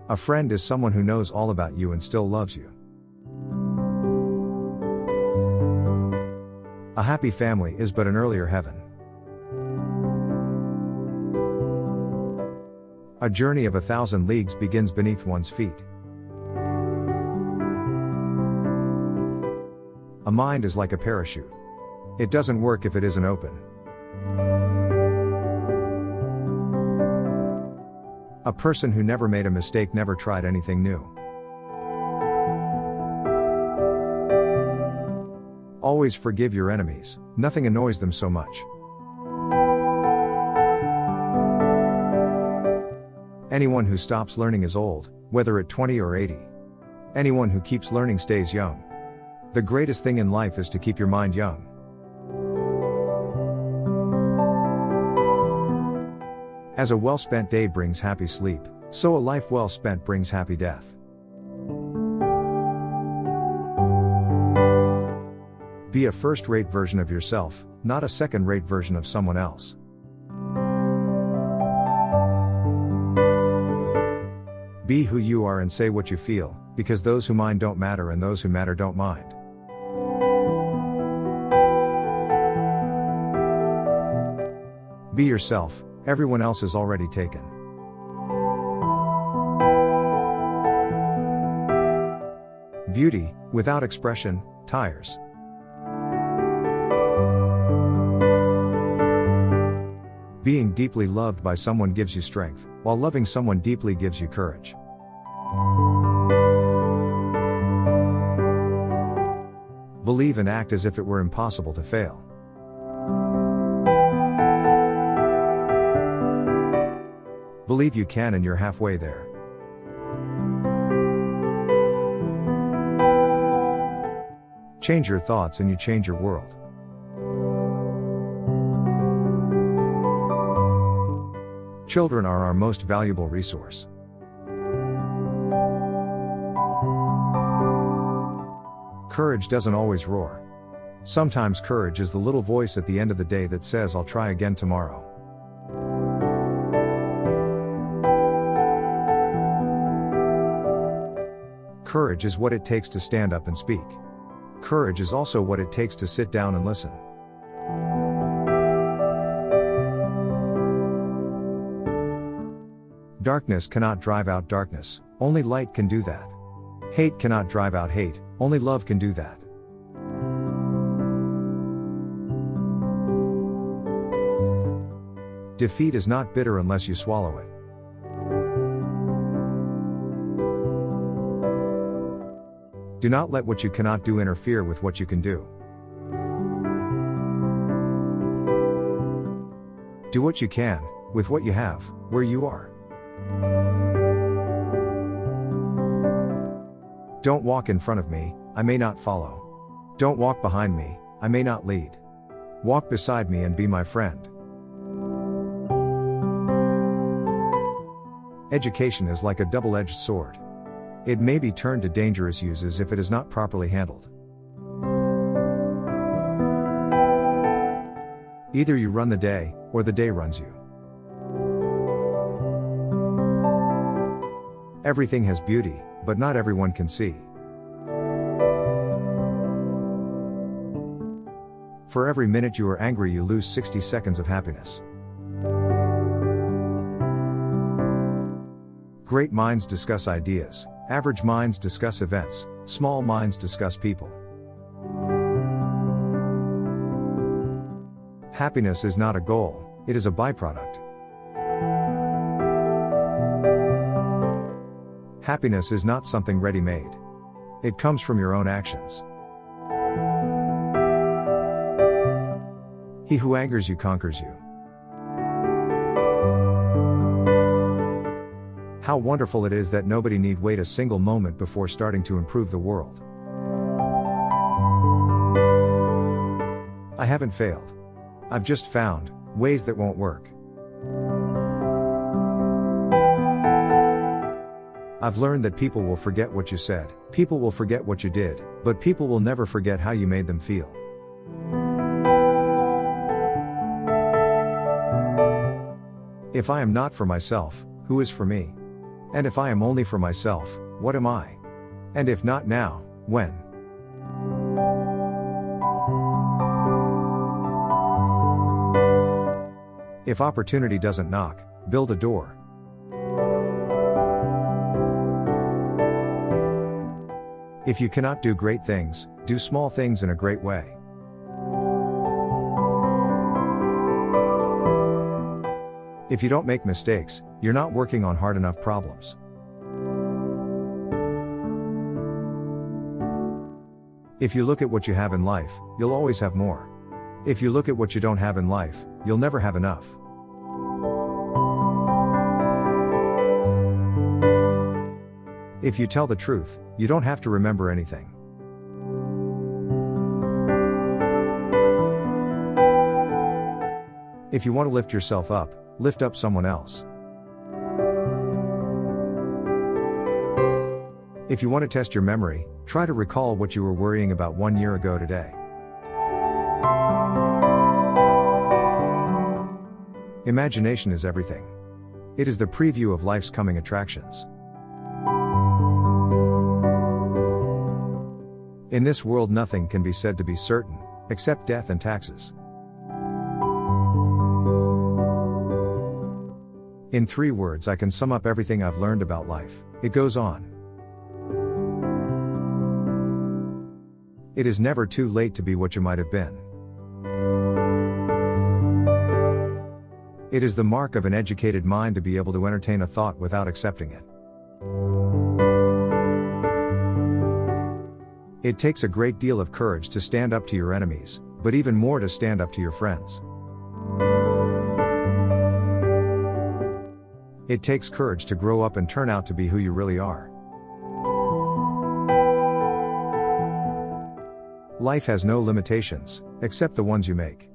A friend is someone who knows all about you and still loves you. A happy family is but an earlier heaven. A journey of 1,000 leagues begins beneath one's feet. A mind is like a parachute. It doesn't work if it isn't open. A person who never made a mistake never tried anything new. Always forgive your enemies, nothing annoys them so much. Anyone who stops learning is old, whether at 20 or 80. Anyone who keeps learning stays young. The greatest thing in life is to keep your mind young. As a well-spent day brings happy sleep, so a life well spent brings happy death. Be a first-rate version of yourself, not a second-rate version of someone else. Be who you are and say what you feel, because those who mind don't matter and those who matter don't mind. Be yourself, everyone else is already taken. Beauty, without expression, tires. Being deeply loved by someone gives you strength, while loving someone deeply gives you courage. Believe and act as if it were impossible to fail. Believe you can and you're halfway there. Change your thoughts and you change your world. Children are our most valuable resource. Courage doesn't always roar. Sometimes courage is the little voice at the end of the day that says, "I'll try again tomorrow." Courage is what it takes to stand up and speak. Courage is also what it takes to sit down and listen. Darkness cannot drive out darkness, only light can do that. Hate cannot drive out hate, only love can do that. Defeat is not bitter unless you swallow it. Do not let what you cannot do interfere with what you can do. Do what you can, with what you have, where you are. Don't walk in front of me, I may not follow. Don't walk behind me, I may not lead. Walk beside me and be my friend. Education is like a double-edged sword. It may be turned to dangerous uses if it is not properly handled. Either you run the day, or the day runs you. Everything has beauty, but not everyone can see. For every minute you are angry, you lose 60 seconds of happiness. Great minds discuss ideas, average minds discuss events, small minds discuss people. Happiness is not a goal, it is a byproduct. Happiness is not something ready-made. It comes from your own actions. He who angers you conquers you. How wonderful it is that nobody need wait a single moment before starting to improve the world. I haven't failed. I've just found ways that won't work. I've learned that people will forget what you said, people will forget what you did, but people will never forget how you made them feel. If I am not for myself, who is for me? And if I am only for myself, what am I? And if not now, when? If opportunity doesn't knock, build a door. If you cannot do great things, do small things in a great way. If you don't make mistakes, you're not working on hard enough problems. If you look at what you have in life, you'll always have more. If you look at what you don't have in life, you'll never have enough. If you tell the truth, you don't have to remember anything. If you want to lift yourself up, lift up someone else. If you want to test your memory, try to recall what you were worrying about 1 year ago today. Imagination is everything. It is the preview of life's coming attractions. In this world, nothing can be said to be certain, except death and taxes. In 3 words, I can sum up everything I've learned about life. It goes on. It is never too late to be what you might have been. It is the mark of an educated mind to be able to entertain a thought without accepting it. It takes a great deal of courage to stand up to your enemies, but even more to stand up to your friends. It takes courage to grow up and turn out to be who you really are. Life has no limitations, except the ones you make.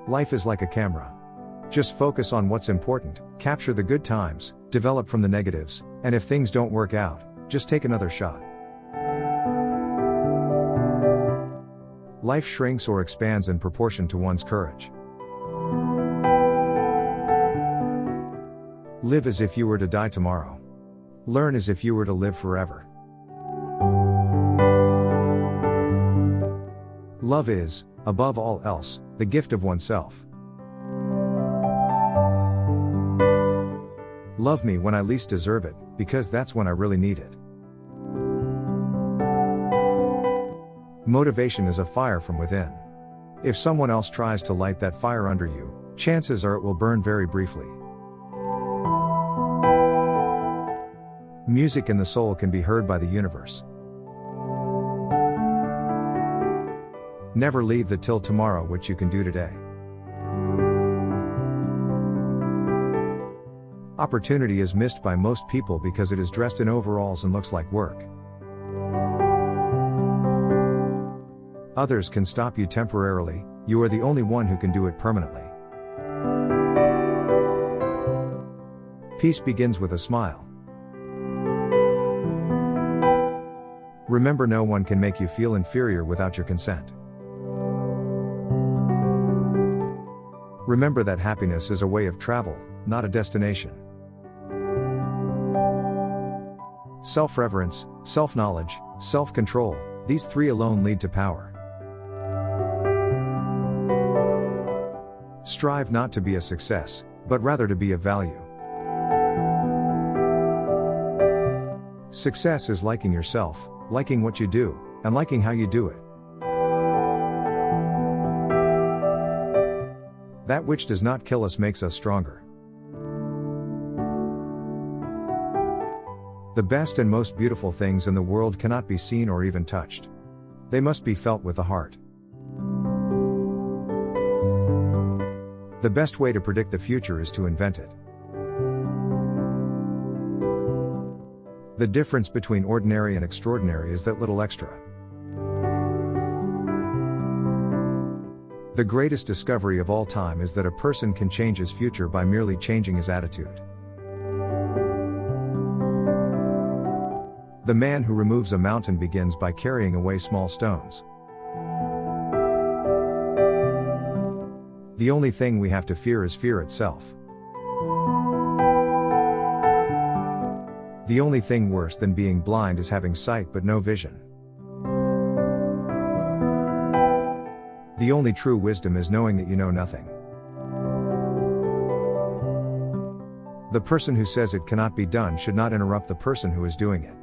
Life is like a camera. Just focus on what's important, capture the good times, develop from the negatives, and if things don't work out, just take another shot. Life shrinks or expands in proportion to one's courage. Live as if you were to die tomorrow. Learn as if you were to live forever. Love is, above all else, the gift of oneself. Love me when I least deserve it, because that's when I really need it. Motivation is a fire from within. If someone else tries to light that fire under you, chances are it will burn very briefly. Music in the soul can be heard by the universe. Never leave the till tomorrow which you can do today. Opportunity is missed by most people because it is dressed in overalls and looks like work. Others can stop you temporarily, you are the only one who can do it permanently. Peace begins with a smile. Remember, no one can make you feel inferior without your consent. Remember that happiness is a way of travel, not a destination. Self-reverence, self-knowledge, self-control, these 3 alone lead to power. Strive not to be a success, but rather to be of value. Success is liking yourself, liking what you do, and liking how you do it. That which does not kill us makes us stronger. The best and most beautiful things in the world cannot be seen or even touched. They must be felt with the heart. The best way to predict the future is to invent it. The difference between ordinary and extraordinary is that little extra. The greatest discovery of all time is that a person can change his future by merely changing his attitude. The man who removes a mountain begins by carrying away small stones. The only thing we have to fear is fear itself. The only thing worse than being blind is having sight but no vision. The only true wisdom is knowing that you know nothing. The person who says it cannot be done should not interrupt the person who is doing it.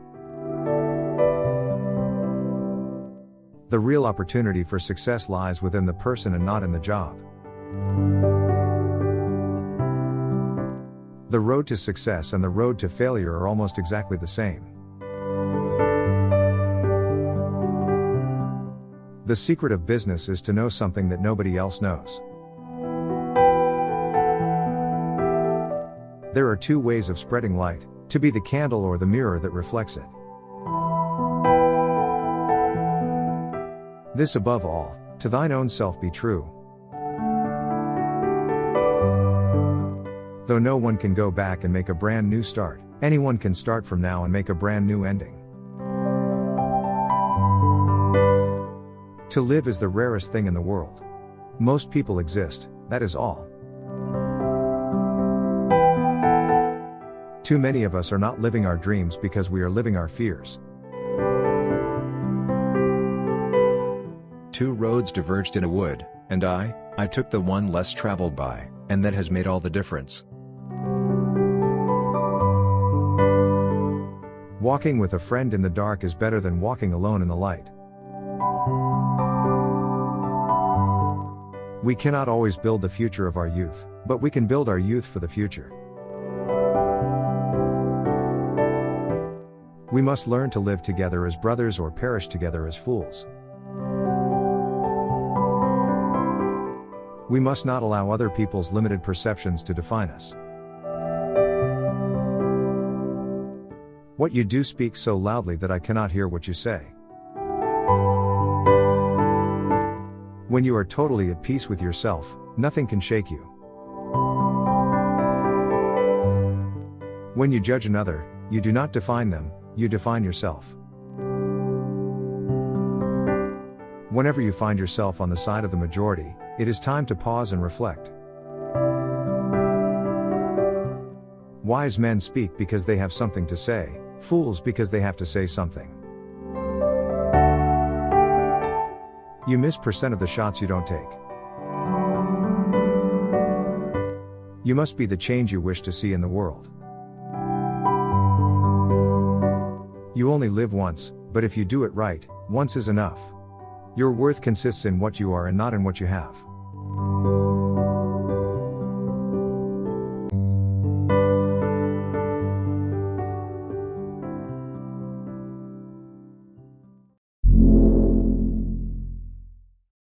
The real opportunity for success lies within the person and not in the job. The road to success and the road to failure are almost exactly the same. The secret of business is to know something that nobody else knows. There are two ways of spreading light: to be the candle or the mirror that reflects it. This above all, to thine own self be true. Though no one can go back and make a brand new start, anyone can start from now and make a brand new ending. To live is the rarest thing in the world. Most people exist, that is all. Too many of us are not living our dreams because we are living our fears. Two roads diverged in a wood, and I took the one less traveled by, and that has made all the difference. Walking with a friend in the dark is better than walking alone in the light. We cannot always build the future of our youth, but we can build our youth for the future. We must learn to live together as brothers or perish together as fools. We must not allow other people's limited perceptions to define us. What you do speaks so loudly that I cannot hear what you say. When you are totally at peace with yourself, nothing can shake you. When you judge another, you do not define them, you define yourself. Whenever you find yourself on the side of the majority, it is time to pause and reflect. Wise men speak because they have something to say, fools because they have to say something. You miss % of the shots you don't take. You must be the change you wish to see in the world. You only live once, but if you do it right, once is enough. Your worth consists in what you are and not in what you have.